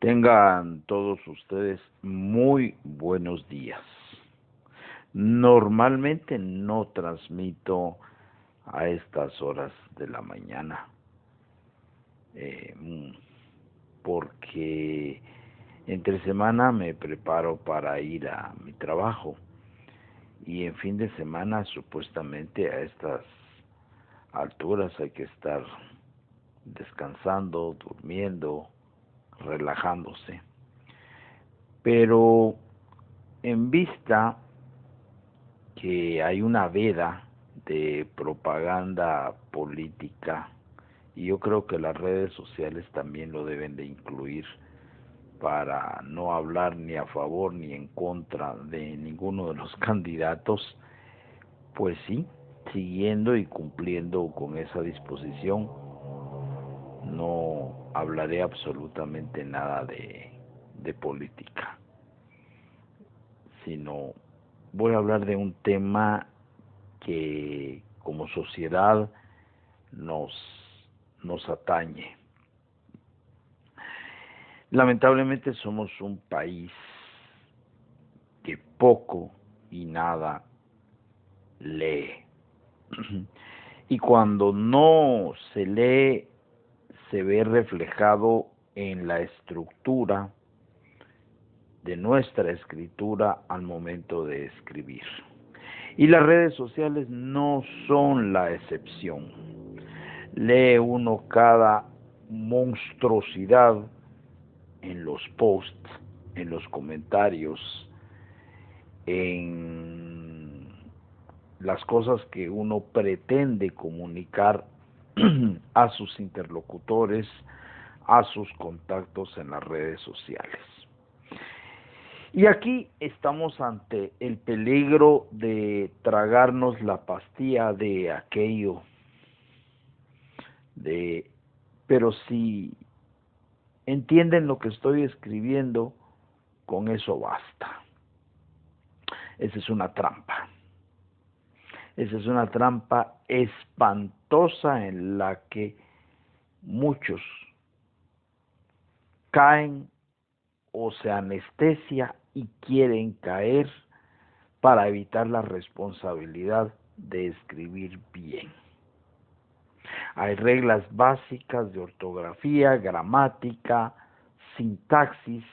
Tengan todos ustedes muy buenos días. Normalmente no transmito a estas horas de la mañana porque entre semana me preparo para ir a mi trabajo y en fin de semana supuestamente a estas alturas hay que estar descansando, durmiendo, relajándose. Pero en vista que hay una veda de propaganda política, y yo creo que las redes sociales también lo deben de incluir para no hablar ni a favor ni en contra de ninguno de los candidatos, pues sí, siguiendo y cumpliendo con esa disposición, no hablaré absolutamente nada de política, sino voy a hablar de un tema que como sociedad nos atañe. Lamentablemente somos un país que poco y nada lee. Y cuando no se lee, se ve reflejado en la estructura de nuestra escritura al momento de escribir. Y las redes sociales no son la excepción. Lee uno cada monstruosidad en los posts, en los comentarios, en las cosas que uno pretende comunicar a sus interlocutores, a sus contactos en las redes sociales. Y aquí estamos ante el peligro de tragarnos la pastilla de aquello, pero si entienden lo que estoy escribiendo, con eso basta. Esa es una trampa. Esa es una trampa espantosa en la que muchos caen o se anestesia y quieren caer para evitar la responsabilidad de escribir bien. Hay reglas básicas de ortografía, gramática, sintaxis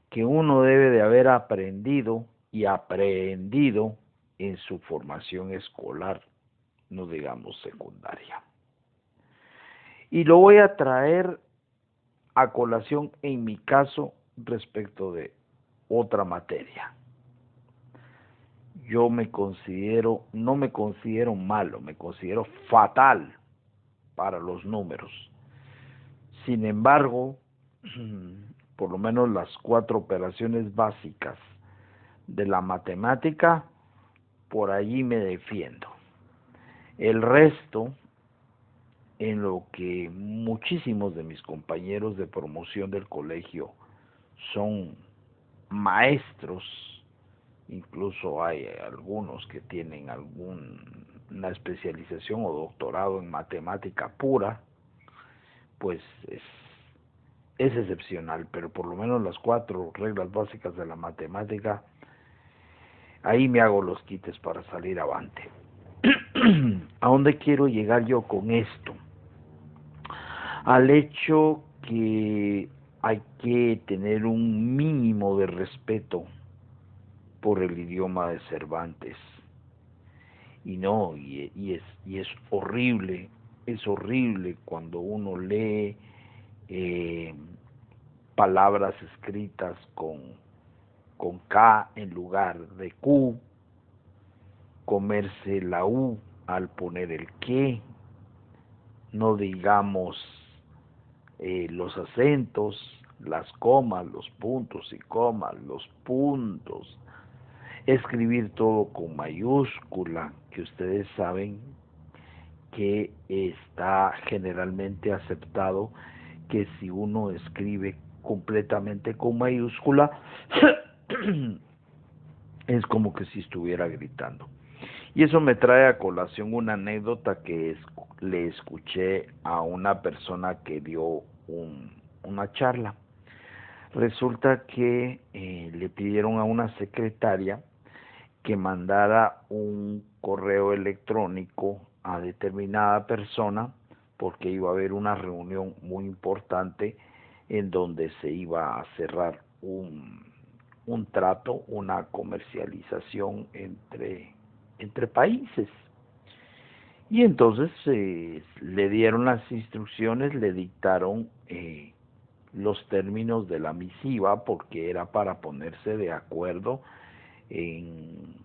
que uno debe de haber aprendido y aprehendido en su formación escolar, no digamos secundaria. Y lo voy a traer a colación en mi caso respecto de otra materia. Yo no me considero malo, me considero fatal para los números. Sin embargo, por lo menos las 4 operaciones básicas de la matemática, por allí me defiendo. El resto, en lo que muchísimos de mis compañeros de promoción del colegio son maestros, incluso hay algunos que tienen alguna especialización o doctorado en matemática pura, pues es excepcional, pero por lo menos las 4 reglas básicas de la matemática, ahí me hago los quites para salir avante. ¿A dónde quiero llegar yo con esto? Al hecho que hay que tener un mínimo de respeto por el idioma de Cervantes. Y es horrible cuando uno lee palabras escritas con K en lugar de Q, comerse la U al poner el que, no digamos los acentos, las comas, los puntos y comas, los puntos, escribir todo con mayúscula, que ustedes saben que está generalmente aceptado que si uno escribe completamente con mayúscula es como que si estuviera gritando. Y eso me trae a colación una anécdota que le escuché a una persona que dio una charla. Resulta que le pidieron a una secretaria que mandara un correo electrónico a determinada persona porque iba a haber una reunión muy importante en donde se iba a cerrar un trato, una comercialización entre países. Y entonces le dieron las instrucciones, le dictaron los términos de la misiva porque era para ponerse de acuerdo en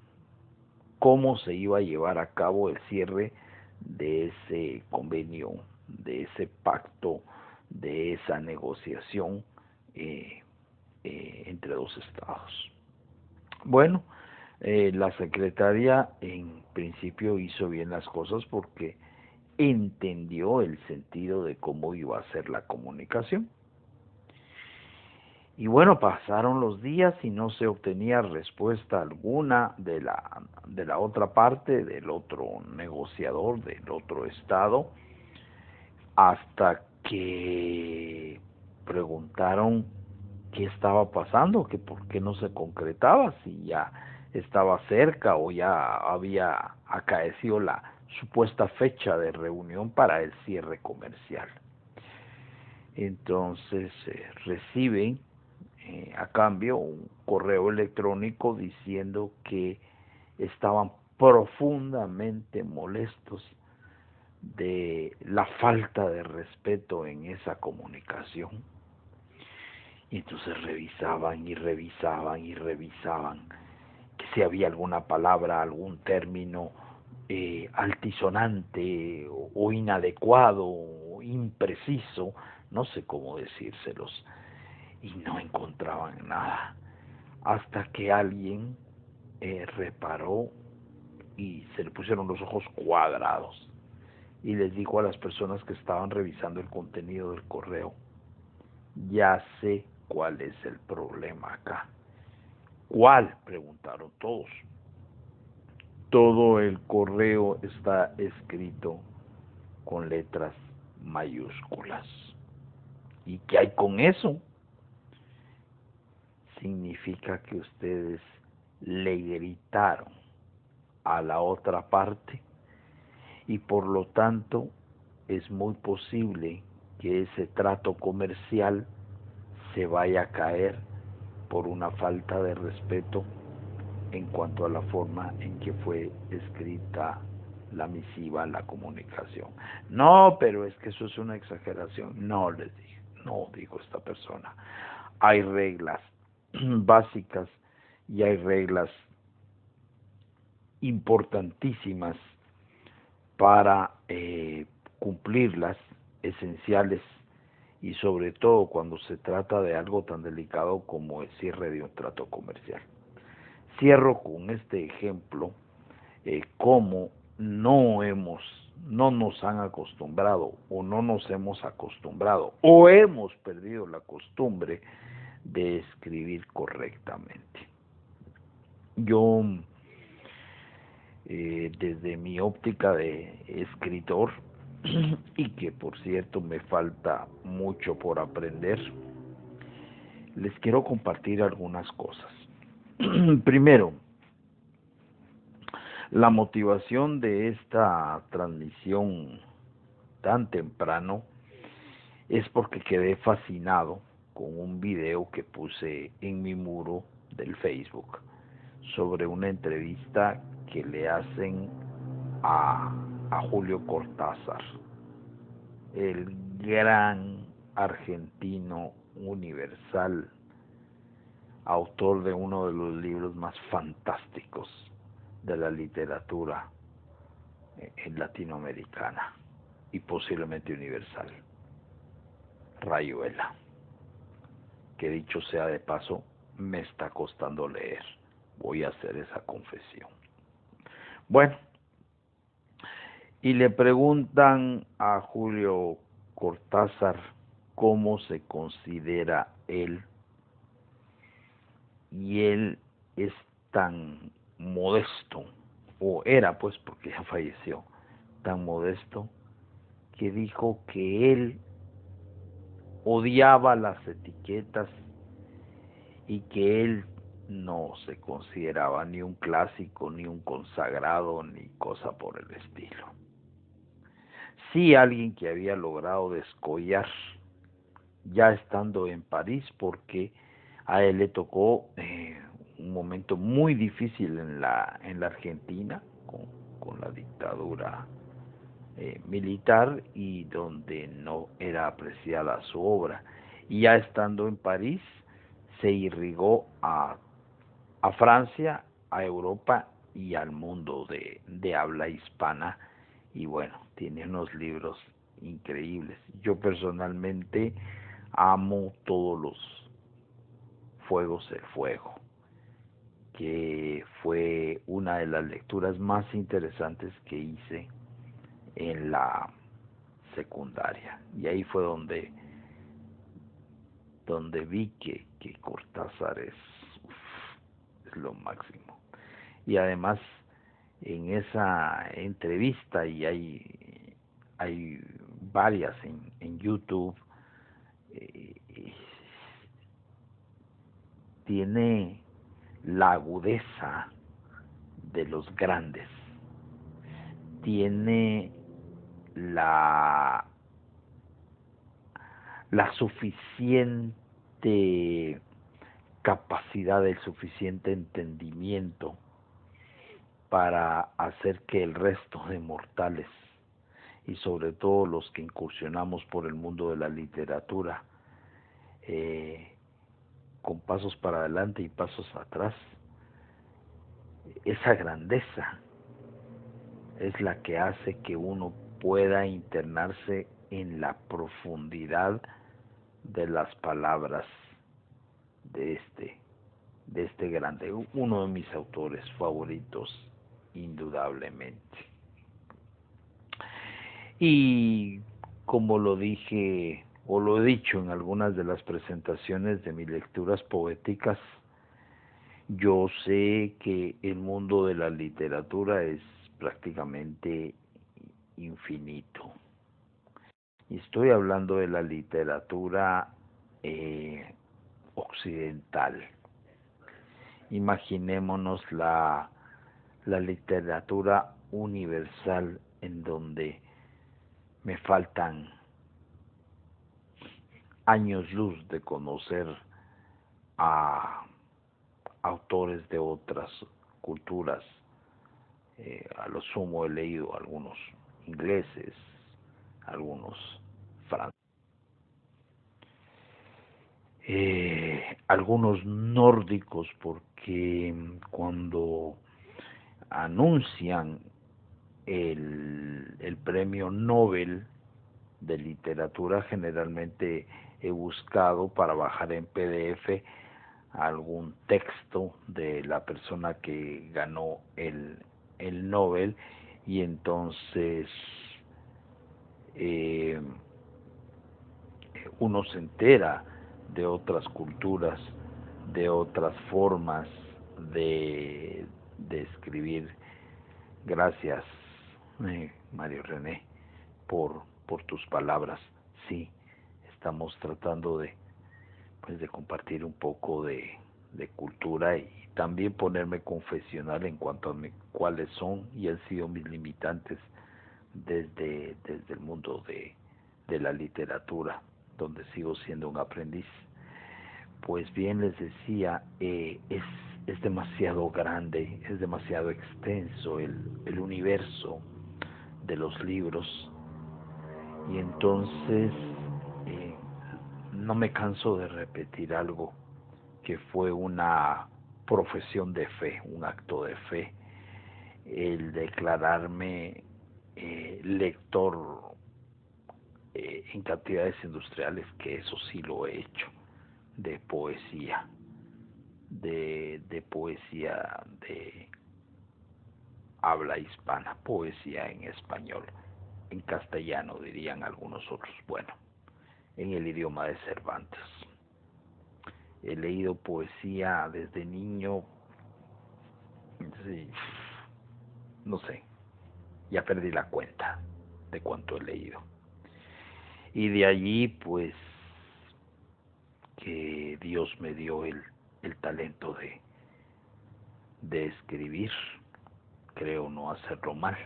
cómo se iba a llevar a cabo el cierre de ese convenio, de ese pacto, de esa negociación entre dos estados. Bueno, la secretaria en principio hizo bien las cosas porque entendió el sentido de cómo iba a ser la comunicación. Y bueno, pasaron los días y no se obtenía respuesta alguna de la otra parte, del otro negociador, del otro estado, hasta que preguntaron qué estaba pasando, que por qué no se concretaba, si ya estaba cerca o ya había acaecido la supuesta fecha de reunión para el cierre comercial. Entonces reciben a cambio un correo electrónico diciendo que estaban profundamente molestos de la falta de respeto en esa comunicación. Y entonces revisaban y revisaban y revisaban que si había alguna palabra, algún término altisonante o inadecuado o impreciso, no sé cómo decírselos, y no encontraban nada, hasta que alguien reparó y se le pusieron los ojos cuadrados y les dijo a las personas que estaban revisando el contenido del correo: ya sé cuál es el problema acá. ¿Cuál?, preguntaron todos. Todo el correo está escrito con letras mayúsculas. ¿Y qué hay con eso? Significa que ustedes le gritaron a la otra parte y por lo tanto es muy posible que ese trato comercial se vaya a caer por una falta de respeto en cuanto a la forma en que fue escrita la misiva, la comunicación. No, pero es que eso es una exageración. No, les dije, no, dijo esta persona. Hay reglas básicas y hay reglas importantísimas para cumplirlas, esenciales, y sobre todo cuando se trata de algo tan delicado como el cierre de un trato comercial. Cierro con este ejemplo, cómo no nos han acostumbrado o no nos hemos acostumbrado o hemos perdido la costumbre de escribir correctamente. Yo, desde mi óptica de escritor, y que por cierto me falta mucho por aprender, les quiero compartir algunas cosas. Primero, la motivación de esta transmisión tan temprano es porque quedé fascinado con un video que puse en mi muro del Facebook sobre una entrevista que le hacen a Julio Cortázar, el gran argentino universal, autor de uno de los libros más fantásticos de la literatura latinoamericana y posiblemente universal, Rayuela, que dicho sea de paso, me está costando leer. Voy a hacer esa confesión. Bueno, y le preguntan a Julio Cortázar cómo se considera él, y él es tan modesto, o era pues porque ya falleció, tan modesto, que dijo que él odiaba las etiquetas y que él no se consideraba ni un clásico, ni un consagrado, ni cosa por el estilo. Sí, alguien que había logrado descollar ya estando en París, porque a él le tocó un momento muy difícil en la Argentina, con la dictadura militar, y donde no era apreciada su obra. Y ya estando en París, se irrigó a Francia, a Europa y al mundo de habla hispana, y bueno, tiene unos libros increíbles. Yo personalmente amo todos los Fuegos el Fuego, que fue una de las lecturas más interesantes que hice en la secundaria, y ahí fue donde vi que Cortázar es lo máximo. Y además en esa entrevista, y hay varias en YouTube, eh, tiene la agudeza de los grandes, tiene la suficiente capacidad, el suficiente entendimiento para hacer que el resto de mortales, y sobre todo los que incursionamos por el mundo de la literatura, con pasos para adelante y pasos atrás, esa grandeza es la que hace que uno pueda internarse en la profundidad de las palabras de este grande, uno de mis autores favoritos, indudablemente. Y como lo dije, o lo he dicho en algunas de las presentaciones de mis lecturas poéticas, yo sé que el mundo de la literatura es prácticamente infinito. Y estoy hablando de la literatura occidental. Imaginémonos la literatura universal, en donde me faltan años luz de conocer a autores de otras culturas. A lo sumo he leído algunos ingleses, algunos franceses, algunos nórdicos, porque cuando anuncian el premio Nobel de literatura, generalmente he buscado para bajar en PDF algún texto de la persona que ganó el Nobel, y entonces uno se entera de otras culturas, de otras formas de escribir. Gracias, Mario René, por tus palabras. Sí, estamos tratando de compartir un poco de cultura, y también ponerme confesional en cuanto a cuáles son y han sido mis limitantes desde el mundo de la literatura, donde sigo siendo un aprendiz. Pues bien, les decía, es demasiado grande, es demasiado extenso el universo de los libros, y entonces no me canso de repetir algo que fue una profesión de fe, un acto de fe, el declararme lector en cantidades industriales, que eso sí lo he hecho, de poesía, de poesía de habla hispana, poesía en español, en castellano dirían algunos otros, bueno, en el idioma de Cervantes. He leído poesía desde niño, sí, no sé, ya perdí la cuenta de cuánto he leído. Y de allí, pues, que Dios me dio el talento de escribir, creo no hacerlo mal.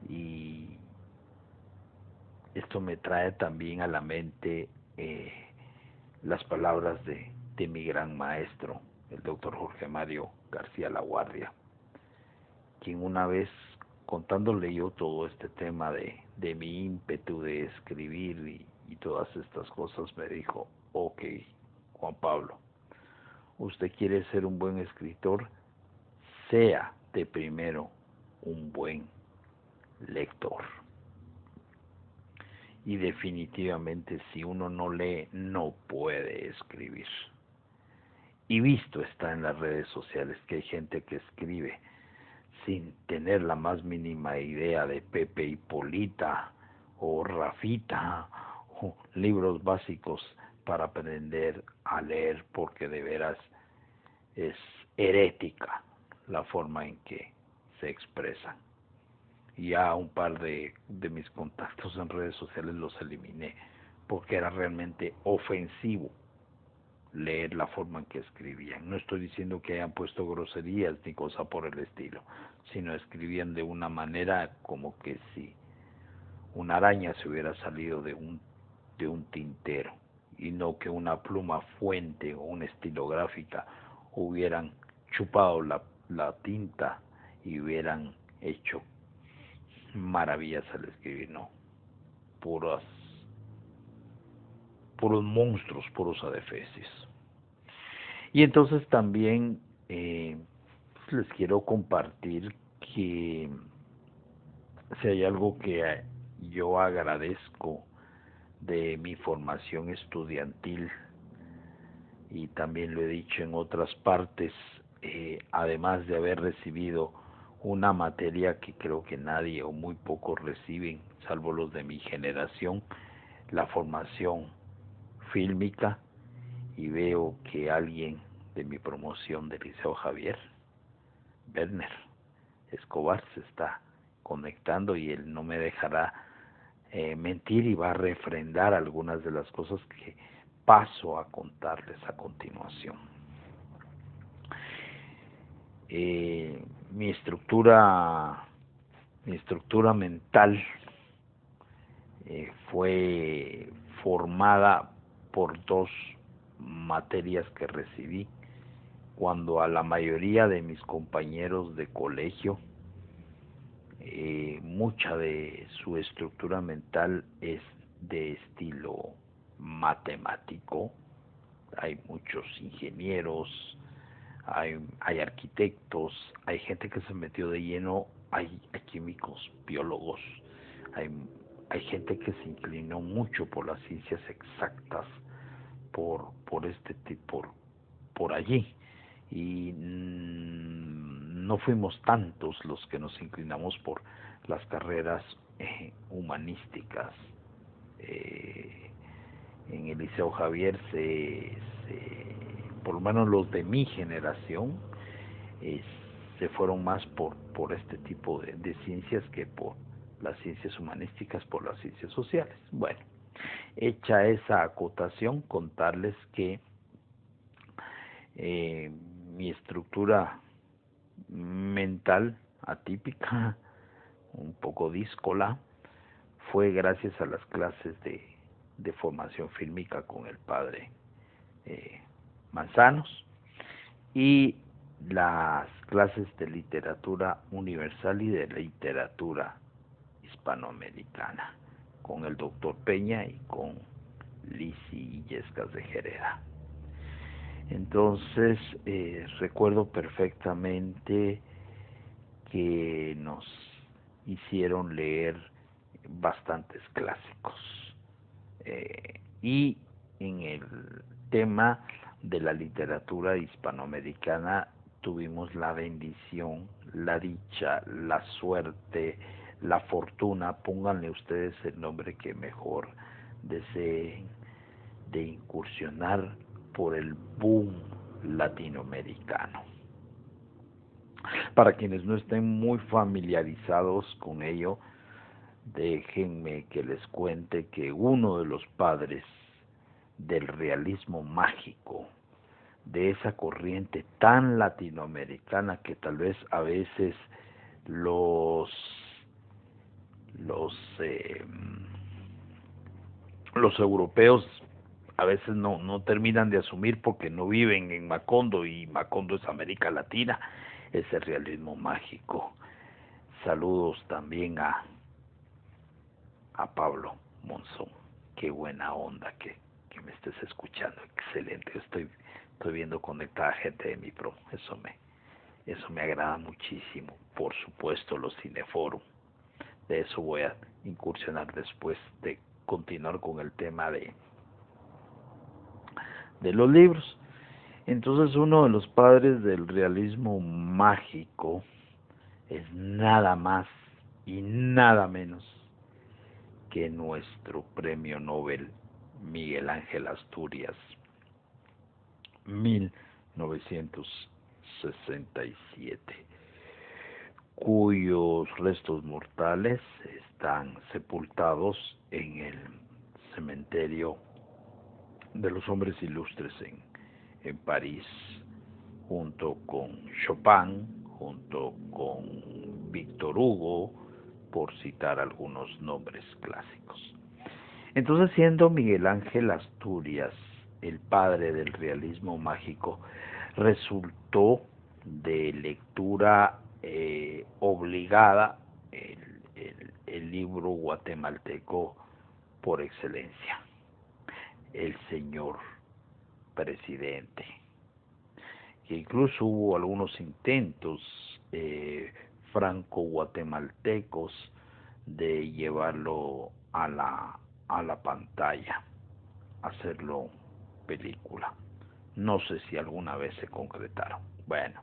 Y esto me trae también a la mente las palabras de mi gran maestro, el doctor Jorge Mario García Laguardia, quien una vez, contándole yo todo este tema de mi ímpetu de escribir y todas estas cosas, me dijo: ok, Juan Pablo, usted quiere ser un buen escritor, sea de primero un buen lector. Y definitivamente, si uno no lee, no puede escribir. Y visto está en las redes sociales que hay gente que escribe sin tener la más mínima idea de Pepe y Polita o Rafita o libros básicos para aprender a leer, porque de veras es herética la forma en que se expresan. Y ya un par de mis contactos en redes sociales los eliminé porque era realmente ofensivo leer la forma en que escribían. No estoy diciendo que hayan puesto groserías ni cosa por el estilo, sino escribían de una manera como que si una araña se hubiera salido de un tintero, y no que una pluma fuente o una estilográfica hubieran chupado la tinta y hubieran hecho maravillas al escribir. No, puros monstruos, puros adefesios. Y entonces también les quiero compartir que si hay algo que yo agradezco de mi formación estudiantil, y también lo he dicho en otras partes, además de haber recibido una materia que creo que nadie o muy pocos reciben, salvo los de mi generación, la formación fílmica, y veo que alguien de mi promoción del Liceo Javier, Werner Escobar, se está conectando, y él no me dejará mentir y va a refrendar algunas de las cosas que paso a contarles a continuación. Mi estructura mental fue formada por dos materias que recibí, cuando a la mayoría de mis compañeros de colegio mucha de su estructura mental es de estilo matemático. Hay muchos ingenieros, hay arquitectos, hay gente que se metió de lleno, hay químicos, biólogos, hay gente que se inclinó mucho por las ciencias exactas, por este tipo, por allí. Y no fuimos tantos los que nos inclinamos por las carreras humanísticas. En el Liceo Javier por lo menos los de mi generación, se fueron más por este tipo de ciencias que por las ciencias humanísticas, por las ciencias sociales. Bueno, hecha esa acotación, contarles que mi estructura mental atípica, un poco díscola, fue gracias a las clases de formación fílmica con el padre Manzanos, y las clases de literatura universal y de literatura hispanoamericana con el doctor Peña y con Lisi Illescas de Jereda. Entonces recuerdo perfectamente que nos hicieron leer bastantes clásicos, y en el tema de la literatura hispanoamericana tuvimos la bendición, la dicha, la suerte, la fortuna, pónganle ustedes el nombre que mejor deseen, de incursionar por el boom latinoamericano. Para quienes no estén muy familiarizados con ello, déjenme que les cuente que uno de los padres del realismo mágico, de esa corriente tan latinoamericana que tal vez a veces los los eh, los europeos a veces no terminan de asumir porque no viven en Macondo, y Macondo es América Latina, es el realismo mágico. Saludos también a Pablo Monzón, qué buena onda que me estés escuchando, excelente. Estoy viendo conectada gente de mi pro, eso me agrada muchísimo. Por supuesto, los cineforum, de eso voy a incursionar después de continuar con el tema de los libros. Entonces, uno de los padres del realismo mágico es nada más y nada menos que nuestro premio Nobel Miguel Ángel Asturias, 1967, cuyos restos mortales están sepultados en el cementerio de los hombres ilustres en París, junto con Chopin, junto con Víctor Hugo, por citar algunos nombres clásicos. Entonces, siendo Miguel Ángel Asturias el padre del realismo mágico, resultó de lectura obligada el libro guatemalteco por excelencia, El Señor Presidente, que incluso hubo algunos intentos franco-guatemaltecos de llevarlo a la pantalla, hacerlo película. No sé si alguna vez se concretaron. Bueno,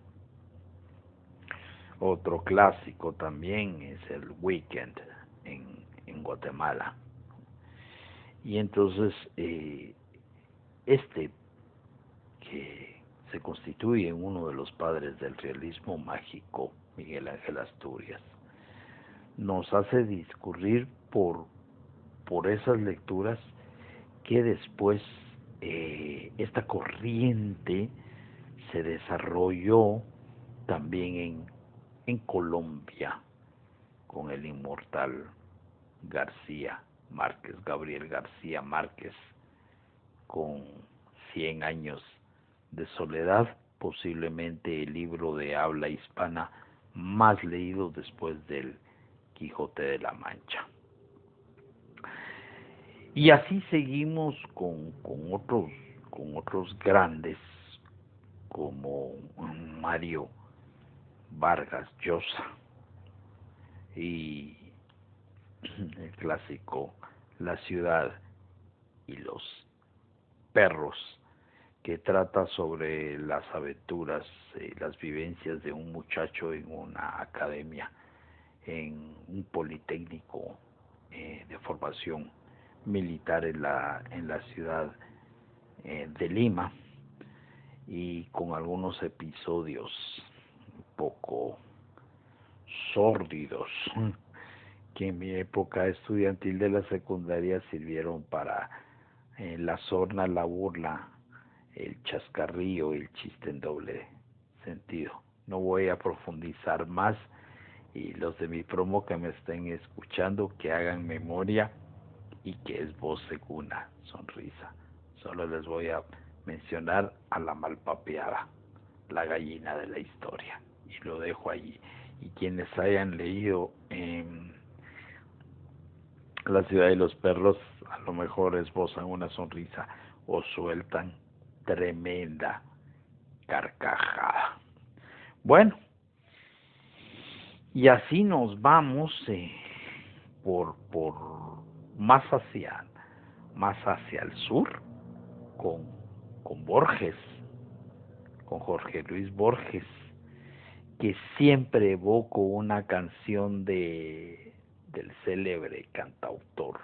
otro clásico también es el Weekend en Guatemala. Y entonces este, que se constituye en uno de los padres del realismo mágico, Miguel Ángel Asturias, nos hace discurrir por esas lecturas que después esta corriente se desarrolló también en Colombia con el inmortal García Márquez, Gabriel García Márquez, con 100 años de soledad, posiblemente el libro de habla hispana más leído después del Quijote de la Mancha. Y así seguimos con otros grandes como Mario Vargas Llosa y el clásico La ciudad y los perros, que trata sobre las aventuras y las vivencias de un muchacho en una academia, en un politécnico de formación militar en la ciudad de Lima, y con algunos episodios un poco sórdidos que en mi época estudiantil de la secundaria sirvieron para la sorna, la burla, el chascarrillo y el chiste en doble sentido. No voy a profundizar más, y los de mi promo que me estén escuchando, que hagan memoria y que esbocen una sonrisa. Solo les voy a mencionar a la malpapeada, la gallina de la historia, y lo dejo allí. Y quienes hayan leído La ciudad de los perros, a lo mejor esbozan una sonrisa o sueltan tremenda carcajada. Bueno, y así nos vamos por más hacia el sur, con, con Borges, con Jorge Luis Borges, que siempre evoco una canción del célebre cantautor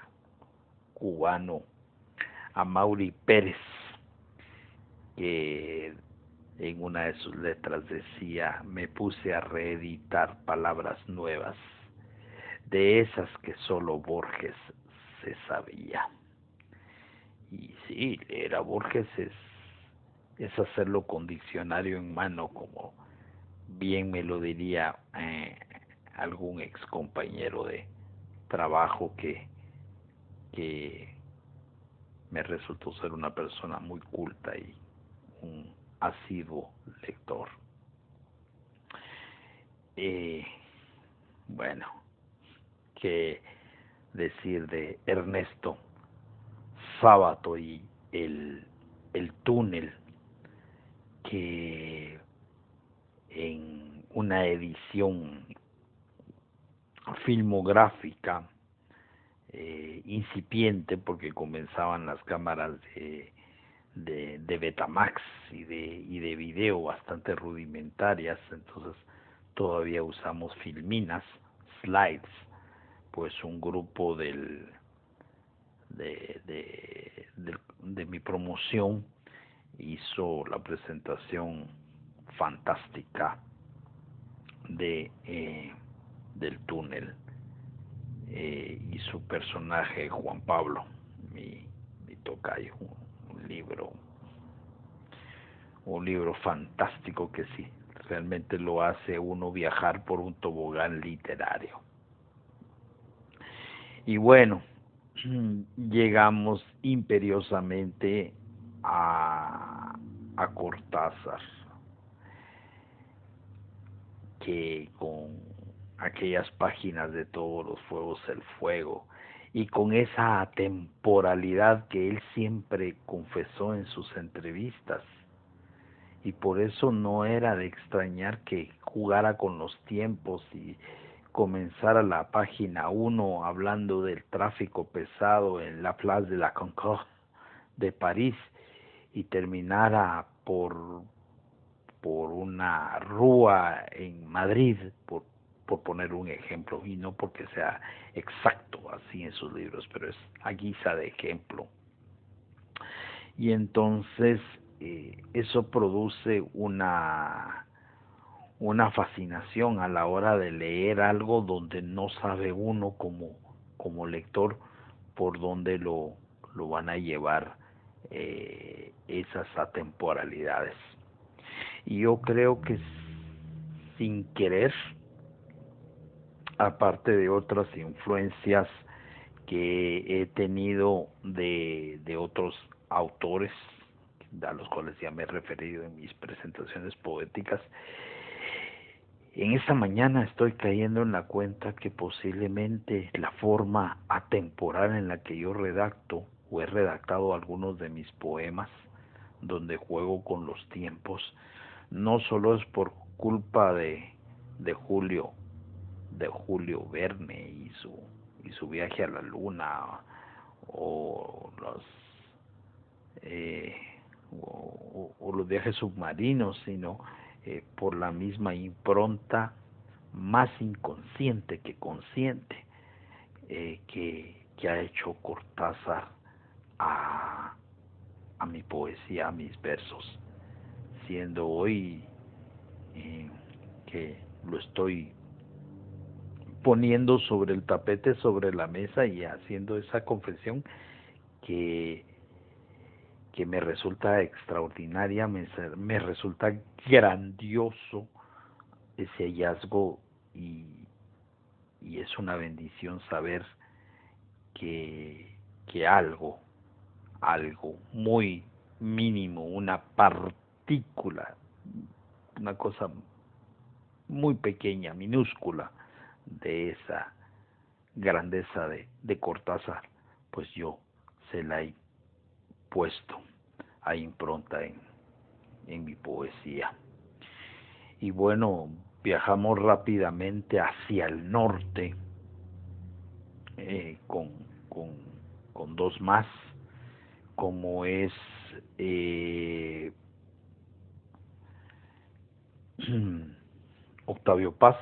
cubano Amaury Pérez, que en una de sus letras decía: me puse a reeditar palabras nuevas, de esas que solo Borges se sabía. Y sí, leer a Borges es hacerlo con diccionario en mano, como bien me lo diría algún ex compañero de trabajo que me resultó ser una persona muy culta y un asiduo lector. Bueno, qué decir de Ernesto Sábato y el túnel, que en una edición filmográfica incipiente, porque comenzaban las cámaras de Betamax y de video bastante rudimentarias, entonces todavía usamos filminas, slides, pues un grupo de mi promoción hizo la presentación fantástica del túnel, y su personaje Juan Pablo, mi tocayo, un libro fantástico que sí, realmente lo hace uno viajar por un tobogán literario. Y bueno, llegamos imperiosamente a Cortázar, que con aquellas páginas de Todos los fuegos el fuego, y con esa atemporalidad que él siempre confesó en sus entrevistas, y por eso no era de extrañar que jugara con los tiempos y comenzara la página 1 hablando del tráfico pesado en la Place de la Concorde de París y terminara por una rúa en Madrid, por poner un ejemplo, y no porque sea exacto así en sus libros, pero es a guisa de ejemplo. Y entonces eso produce una fascinación a la hora de leer algo donde no sabe uno como lector por dónde lo van a llevar esas atemporalidades. Y yo creo que sin querer, aparte de otras influencias que he tenido de otros autores a los cuales ya me he referido en mis presentaciones poéticas, en esta mañana estoy cayendo en la cuenta que posiblemente la forma atemporal en la que yo redacto o he redactado algunos de mis poemas, donde juego con los tiempos, no solo es por culpa de Julio Verne y su viaje a la luna, o los eh, o los viajes submarinos, sino por la misma impronta más inconsciente que consciente que ha hecho Cortázar a mi poesía, a mis versos, siendo hoy que lo estoy poniendo sobre el tapete, sobre la mesa, y haciendo esa confesión que me resulta extraordinaria, me resulta grandioso ese hallazgo, y es una bendición saber que algo muy mínimo, una partícula, una cosa muy pequeña, minúscula, de esa grandeza de Cortázar, pues yo se la he puesto a impronta en mi poesía. Y bueno, viajamos rápidamente hacia el norte con dos más, como es Octavio Paz,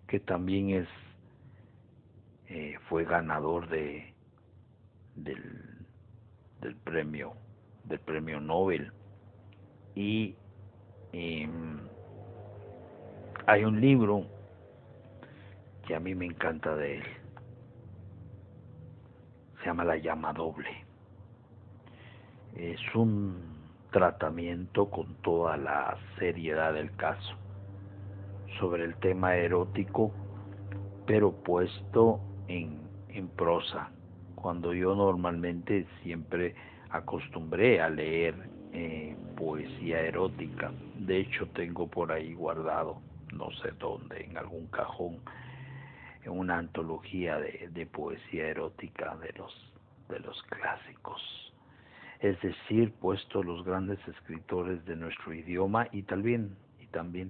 que también fue ganador del, del premio Nobel. Y hay un libro que a mí me encanta de él, se llama La llama doble. Es un tratamiento con toda la seriedad del caso sobre el tema erótico, pero puesto en prosa, cuando yo normalmente siempre acostumbré a leer poesía erótica. De hecho, tengo por ahí guardado, no sé dónde, en algún cajón, una antología de poesía erótica de los clásicos. Es decir, puesto los grandes escritores de nuestro idioma y también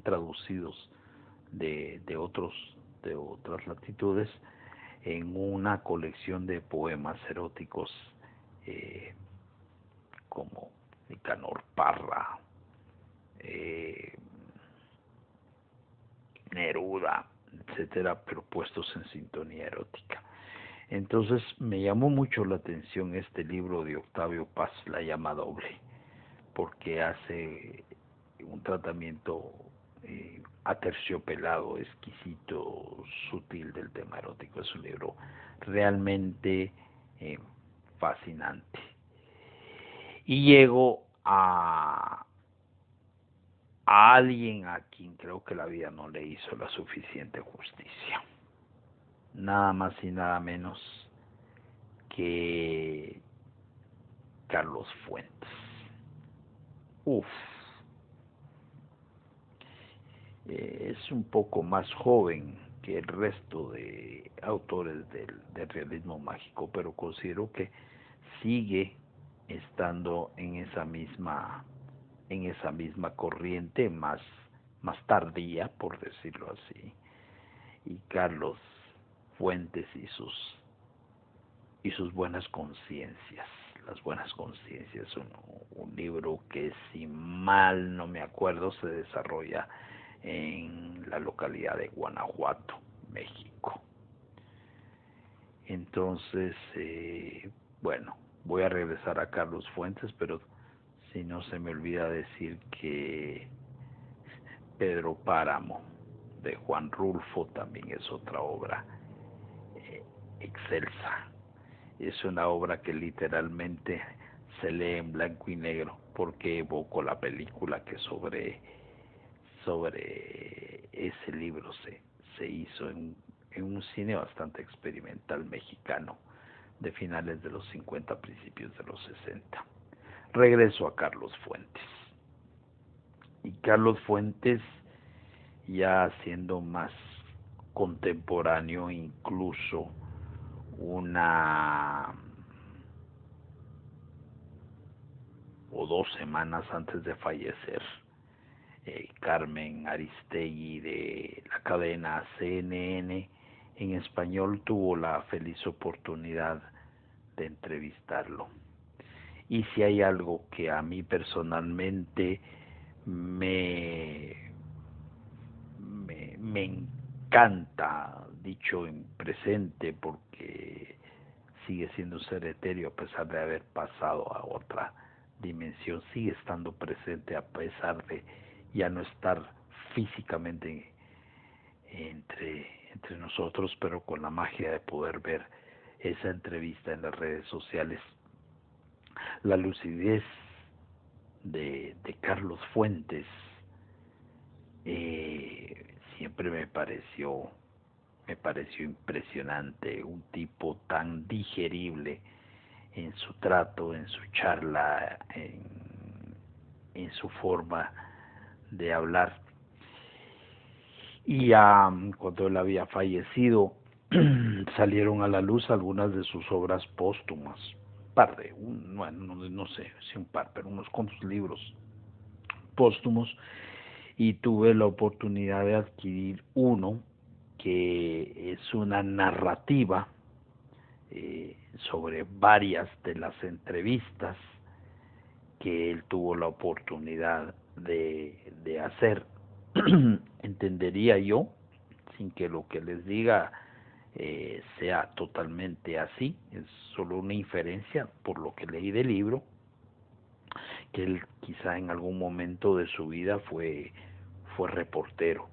traducidos de otras latitudes en una colección de poemas eróticos eh, como Nicanor Parra, eh, Neruda, etcétera, pero puestos en sintonía erótica. Entonces me llamó mucho la atención este libro de Octavio Paz, La llama doble, porque hace un tratamiento aterciopelado, exquisito, sutil del tema erótico. Es un libro realmente fascinante. Y llego a alguien a quien creo que la vida no le hizo la suficiente justicia. Nada más y nada menos que Carlos Fuentes. Uf, es un poco más joven que el resto de autores del realismo mágico, pero considero que sigue estando en esa misma corriente más tardía, por decirlo así. Y Carlos Fuentes y sus buenas conciencias. Las buenas conciencias, un libro que, si mal no me acuerdo, se desarrolla en la localidad de Guanajuato, México. Entonces, bueno, voy a regresar a Carlos Fuentes, pero si no se me olvida decir que Pedro Páramo, de Juan Rulfo, también es otra obra excelsa. Es una obra que literalmente se lee en blanco y negro, porque evoco la película que sobre ese libro se hizo en un cine bastante experimental mexicano de finales de los 50, principios de los 60. Regreso a Carlos Fuentes. Y Carlos Fuentes, ya siendo más contemporáneo, incluso una o 2 semanas antes de fallecer, Carmen Aristegui, de la cadena CNN en español, tuvo la feliz oportunidad de entrevistarlo. Y si hay algo que a mí personalmente me encanta, dicho en presente, porque sigue siendo un ser etéreo a pesar de haber pasado a otra dimensión, sigue estando presente a pesar de ya no estar físicamente entre nosotros, pero con la magia de poder ver esa entrevista en las redes sociales. La lucidez de Carlos Fuentes siempre me pareció impresionante, un tipo tan digerible en su trato, en su charla, en su forma de hablar. Y cuando él había fallecido, salieron a la luz algunas de sus obras póstumas, bueno, no sé si un par, pero unos cuantos libros póstumos, y tuve la oportunidad de adquirir uno que es una narrativa sobre varias de las entrevistas que él tuvo la oportunidad de hacer. Entendería yo, sin que lo que les diga sea totalmente así, es solo una inferencia por lo que leí del libro, que él quizá en algún momento de su vida fue reportero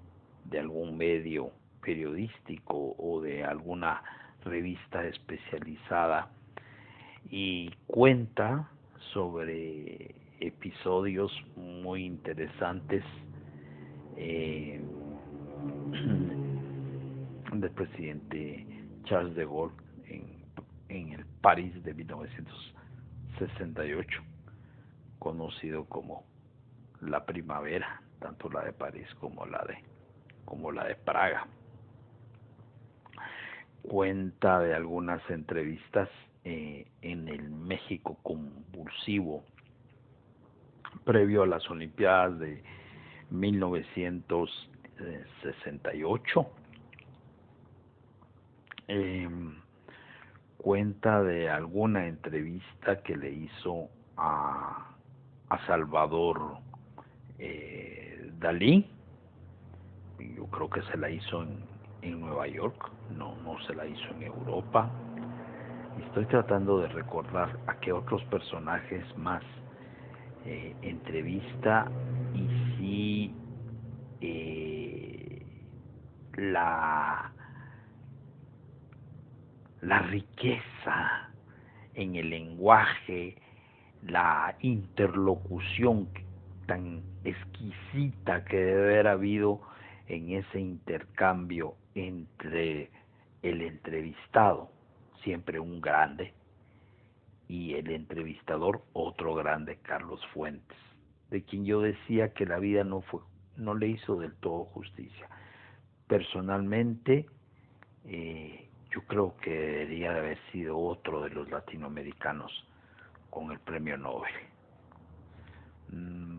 de algún medio periodístico o de alguna revista especializada, y cuenta sobre episodios muy interesantes del presidente Charles de Gaulle en el París de 1968, conocido como la primavera, tanto la de París como la de Praga. Cuenta de algunas entrevistas en el México convulsivo previo a las Olimpiadas de 1968. Cuenta de alguna entrevista que le hizo a Salvador Dalí. Yo creo que se la hizo en Nueva York, no se la hizo en Europa. Estoy tratando de recordar a qué otros personajes más entrevista, y sí la riqueza en el lenguaje, la interlocución tan exquisita que debe haber habido en ese intercambio entre el entrevistado, siempre un grande, y el entrevistador, otro grande, Carlos Fuentes, de quien yo decía que la vida no le hizo del todo justicia. Personalmente, yo creo que debería de haber sido otro de los latinoamericanos con el premio Nobel.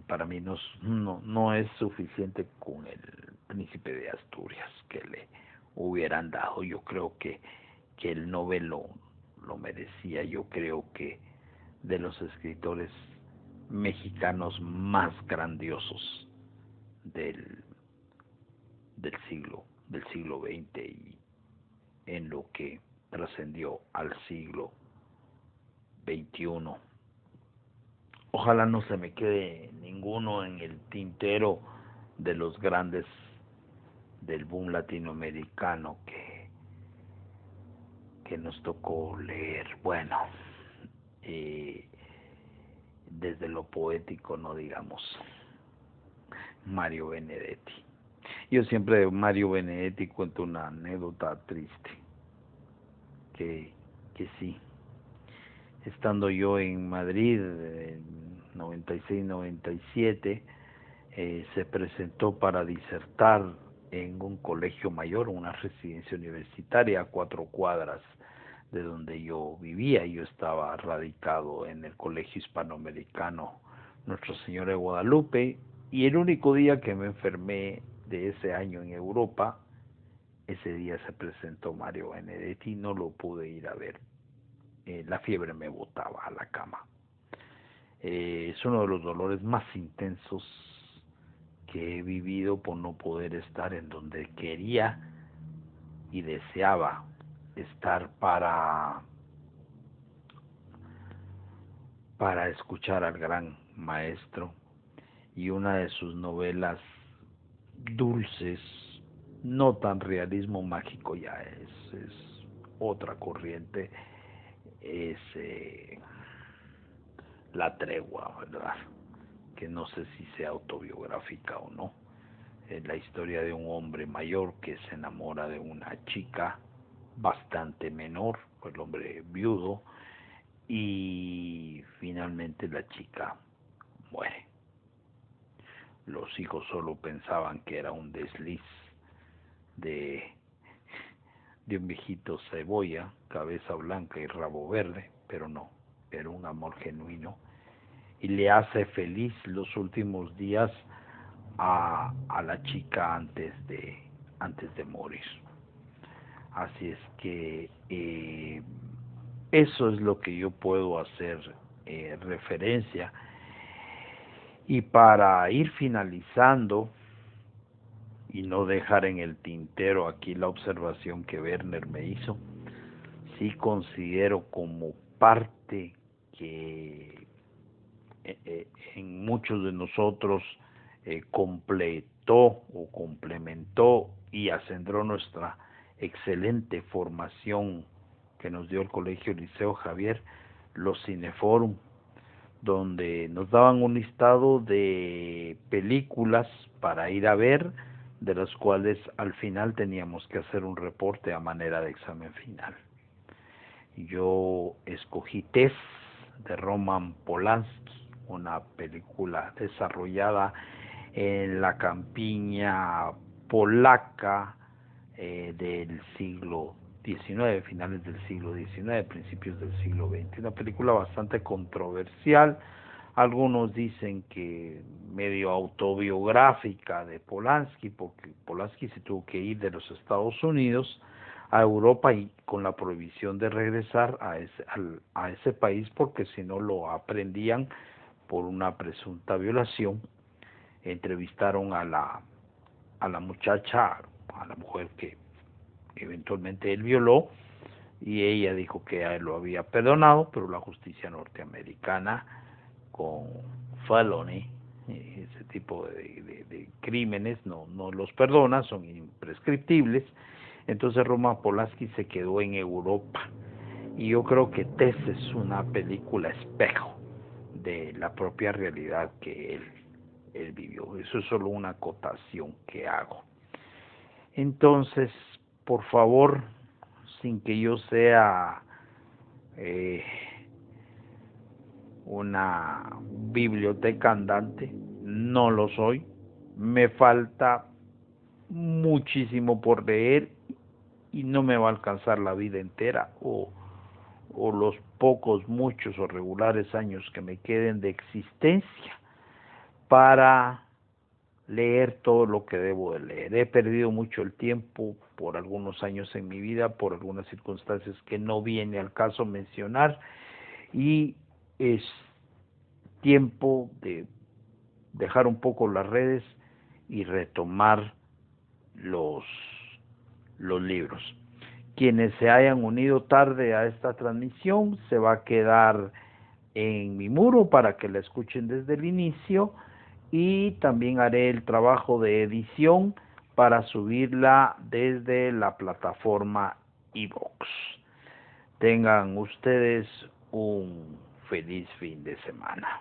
Para mí no es suficiente con el príncipe de Asturias que le hubieran dado. Yo creo que el Nobel lo merecía. Yo creo que de los escritores mexicanos más grandiosos del siglo XX, y en lo que trascendió al siglo XXI. Ojalá no se me quede ninguno en el tintero de los grandes del boom latinoamericano que nos tocó leer. Bueno, desde lo poético, no digamos, Mario Benedetti. Yo siempre de Mario Benedetti cuento una anécdota triste, que sí, estando yo en Madrid en 96-97, se presentó para disertar en un colegio mayor, una residencia universitaria a 4 cuadras de donde yo vivía. Yo estaba radicado en el Colegio Hispanoamericano Nuestra Señora de Guadalupe, y el único día que me enfermé de ese año en Europa, ese día se presentó Mario Benedetti, no lo pude ir a ver. La fiebre me botaba a la cama. Es uno de los dolores más intensos que he vivido por no poder estar en donde quería y deseaba estar para escuchar al gran maestro, y una de sus novelas dulces, no tan realismo mágico, ya es otra corriente, es La Tregua, ¿verdad? Que no sé si sea autobiográfica o no. Es la historia de un hombre mayor que se enamora de una chica bastante menor, el hombre viudo, y finalmente la chica muere. Los hijos solo pensaban que era un desliz de un viejito cebolla, cabeza blanca y rabo verde, pero no, era un amor genuino, y le hace feliz los últimos días a la chica antes de morir. Así es que eso es lo que yo puedo hacer referencia. Y para ir finalizando y no dejar en el tintero aquí la observación que Werner me hizo, sí considero como parte que en muchos de nosotros completó o complementó y acendraó nuestra excelente formación que nos dio el Colegio Liceo Javier, los Cineforum, donde nos daban un listado de películas para ir a ver, de las cuales al final teníamos que hacer un reporte a manera de examen final. Yo escogí Tess de Roman Polanski, una película desarrollada en la campiña polaca del siglo XIX, finales del siglo XIX, principios del siglo XX. Una película bastante controversial. Algunos dicen que medio autobiográfica de Polanski, porque Polanski se tuvo que ir de los Estados Unidos a Europa y con la prohibición de regresar a ese país, porque si no lo aprendían por una presunta violación. Entrevistaron a la muchacha, a la mujer que eventualmente él violó, y ella dijo que a él lo había perdonado, pero la justicia norteamericana con felony, ese tipo de crímenes no los perdona, son imprescriptibles. Entonces Roman Polanski se quedó en Europa, y yo creo que Tess es una película espejo de la propia realidad que él vivió. Eso es solo una acotación que hago. Entonces, por favor, sin que yo sea una biblioteca andante, no lo soy, me falta muchísimo por leer y no me va a alcanzar la vida entera o los pocos, muchos o regulares años que me queden de existencia para leer todo lo que debo de leer. He perdido mucho el tiempo por algunos años en mi vida, por algunas circunstancias que no viene al caso mencionar, y es tiempo de dejar un poco las redes y retomar los libros. Quienes se hayan unido tarde a esta transmisión, se va a quedar en mi muro para que la escuchen desde el inicio, y también haré el trabajo de edición para subirla desde la plataforma iVoox. Tengan ustedes un feliz fin de semana.